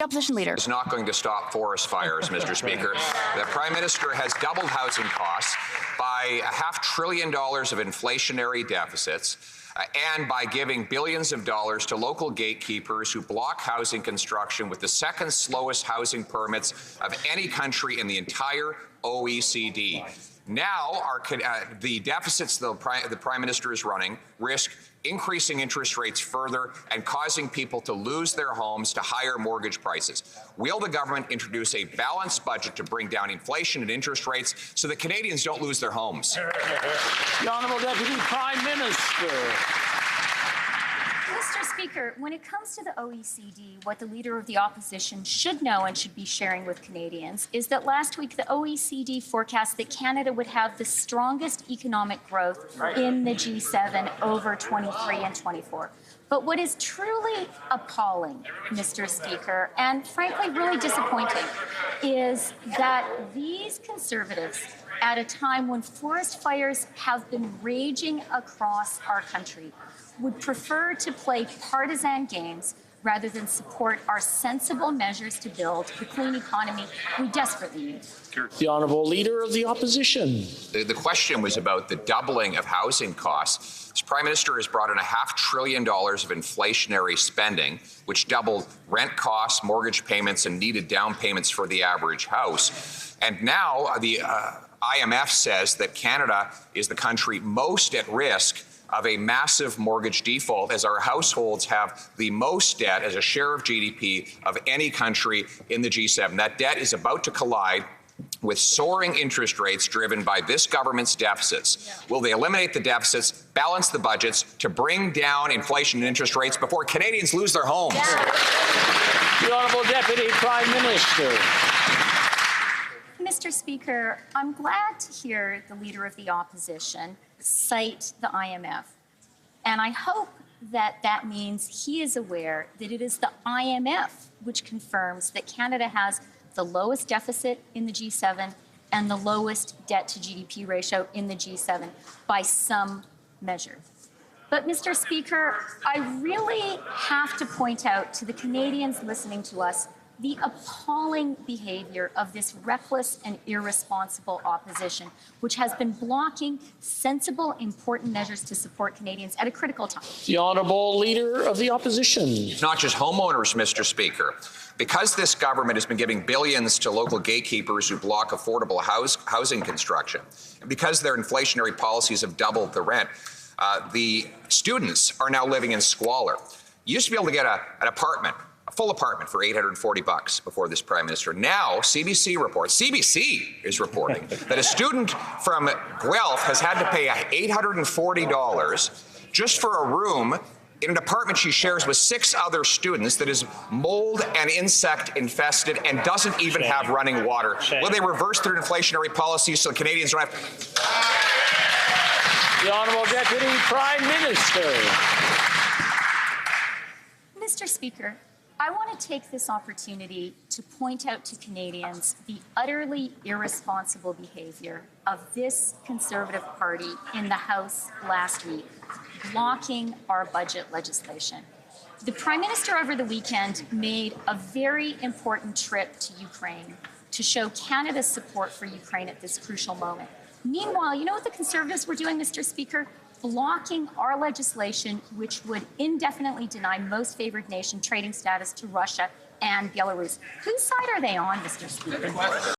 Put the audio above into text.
Opposition Leader. Is not going to stop forest fires, Mr. Speaker. The Prime Minister has doubled housing costs by $500 billion of inflationary deficits and by giving billions of dollars to local gatekeepers who block housing construction with the second slowest housing permits of any country in the entire OECD. Now, the deficits the Prime Minister is running risk increasing interest rates further and causing people to lose their homes to higher mortgage prices. Will the government introduce a balanced budget to bring down inflation and interest rates so that Canadians don't lose their homes? The Honourable Deputy Prime Minister. Mr. Speaker, when it comes to the OECD, what the Leader of the Opposition should know and should be sharing with Canadians is that last week the OECD forecast that Canada would have the strongest economic growth in the G7 over 23 and 24. But what is truly appalling, Mr. Speaker, and frankly really disappointing, is that these Conservatives, at a time when forest fires have been raging across our country, would prefer to play partisan games rather than support our sensible measures to build the clean economy we desperately need. The Honourable Leader of the Opposition. The question was about the doubling of housing costs. This Prime Minister has brought in $500 billion of inflationary spending, which doubled rent costs, mortgage payments, and needed down payments for the average house. And now the IMF says that Canada is the country most at risk of a massive mortgage default, as our households have the most debt as a share of GDP of any country in the G7. That debt is about to collide with soaring interest rates driven by this government's deficits. Will they eliminate the deficits, balance the budgets to bring down inflation and interest rates before Canadians lose their homes? The Honourable Deputy Prime Minister. Mr. Speaker, I'm glad to hear the Leader of the Opposition cite the IMF. And I hope that that means he is aware that it is the IMF which confirms that Canada has the lowest deficit in the G7 and the lowest debt to GDP ratio in the G7 by some measure. But, Mr. Speaker, I really have to point out to the Canadians listening to us the appalling behavior of this reckless and irresponsible opposition, which has been blocking sensible, important measures to support Canadians at a critical time. The Honourable Leader of the Opposition. It's not just homeowners, Mr. Speaker. Because this government has been giving billions to local gatekeepers who block affordable housing construction, and because their inflationary policies have doubled the rent, the students are now living in squalor. You used to be able to get an apartment, a full apartment, for $840 before this Prime Minister. Now, CBC is reporting that a student from Guelph has had to pay $840 just for a room in an apartment she shares with 6 other students that is mold and insect infested and doesn't even have running water. Will they reverse their inflationary policies so Canadians don't have to? The Honourable Deputy Prime Minister. Mr. Speaker, I want to take this opportunity to point out to Canadians the utterly irresponsible behaviour of this Conservative Party in the House last week, blocking our budget legislation. The Prime Minister over the weekend made a very important trip to Ukraine to show Canada's support for Ukraine at this crucial moment. Meanwhile, you know what the Conservatives were doing, Mr. Speaker? Blocking our legislation, which would indefinitely deny most favored nation trading status to Russia and Belarus. Whose side are they on, Mr. Speaker?